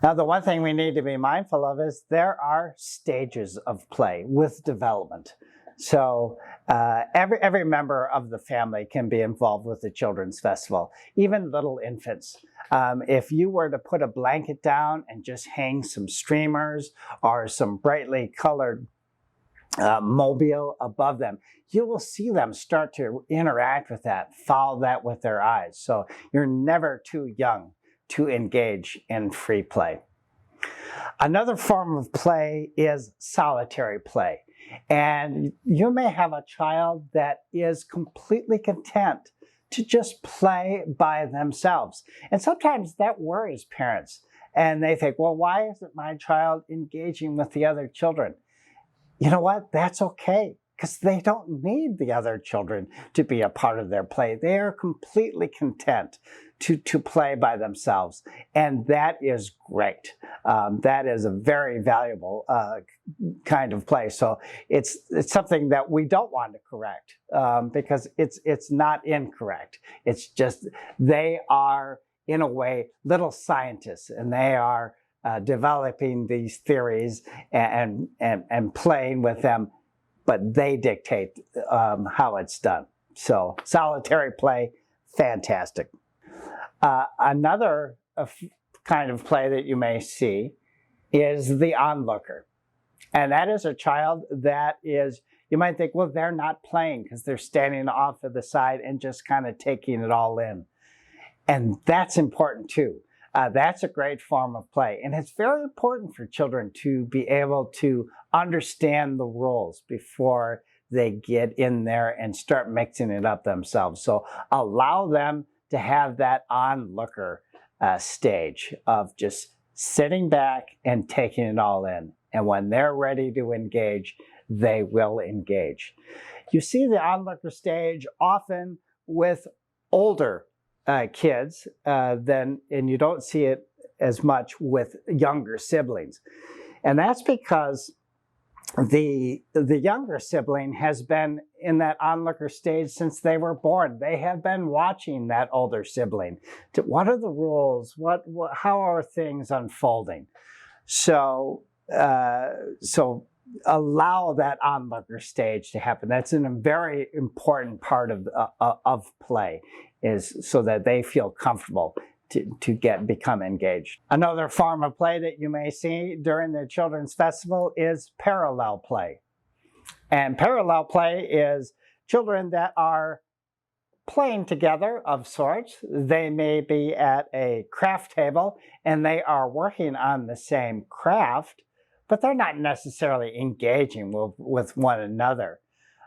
Now, the one thing we need to be mindful of is there are stages of play with development. So every member of the family can be involved with the Children's Festival, even little infants. If you were to put a blanket down and just hang some streamers or some brightly colored mobile above them, you will see them start to interact with that, follow that with their eyes. So you're never too young to engage in free play. Another form of play is solitary play. And you may have a child that is completely content to just play by themselves. And sometimes that worries parents. And they think, well, why isn't my child engaging with the other children? You know what? That's okay, because they don't need the other children to be a part of their play. They are completely content to play by themselves, and that is great. That is a very valuable kind of play. So it's something that we don't want to correct because it's not incorrect. It's just they are, in a way, little scientists, and they are developing these theories and playing with them, but they dictate how it's done. So solitary play, fantastic. Another kind of play that you may see is the onlooker. And that is a child that is, you might think, well, they're not playing because they're standing off to the side and just kind of taking it all in. And that's important too. That's a great form of play. And it's very important for children to be able to understand the rules before they get in there and start mixing it up themselves. So allow them to have that onlooker stage of just sitting back and taking it all in. And when they're ready to engage, they will engage. You see the onlooker stage often with older kids and you don't see it as much with younger siblings. And that's because the younger sibling has been in that onlooker stage since they were born. They have been watching that older sibling. What are the rules? How are things unfolding? So allow that onlooker stage to happen. That's a very important part of play, is so that they feel comfortable to become engaged. Another form of play that you may see during the Children's Festival is parallel play. And parallel play is children that are playing together of sorts. They may be at a craft table and they are working on the same craft, but they're not necessarily engaging with one another.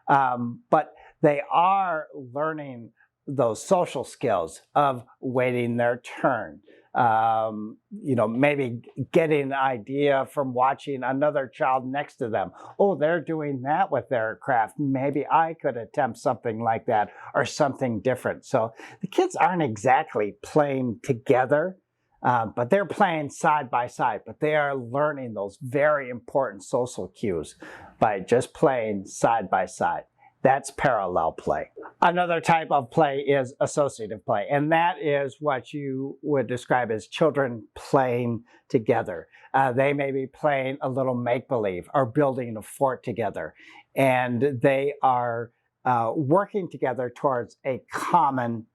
But they are learning those social skills of waiting their turn. Maybe getting an idea from watching another child next to them. Oh, they're doing that with their craft. Maybe I could attempt something like that or something different. So the kids aren't exactly playing together, but they're playing side by side, but they are learning those very important social cues by just playing side by side. That's parallel play. Another type of play is associative play, and that is what you would describe as children playing together. They may be playing a little make-believe or building a fort together, and they are working together towards a common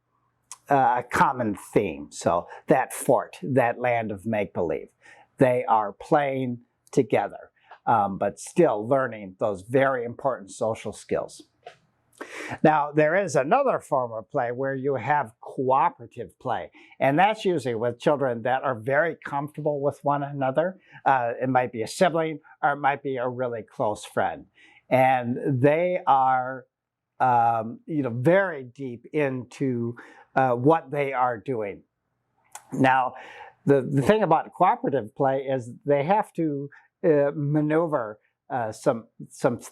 theme. So that fort, that land of make-believe, they are playing together, but still learning those very important social skills. Now, there is another form of play where you have cooperative play, and that's usually with children that are very comfortable with one another. It might be a sibling or it might be a really close friend, and they are very deep into what they are doing. Now, the thing about cooperative play is they have to maneuver some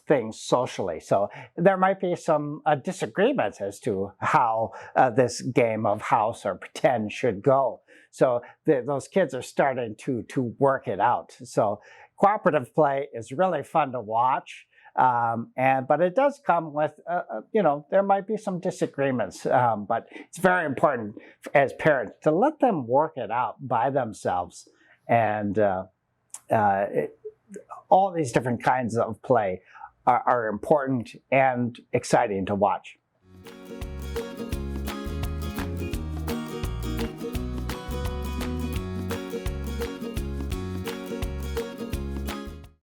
things socially. So there might be some disagreements as to how this game of house or pretend should go. So those kids are starting to work it out. So cooperative play is really fun to watch. But it does come with, there might be some disagreements, but it's very important as parents to let them work it out by themselves And all these different kinds of play are important and exciting to watch.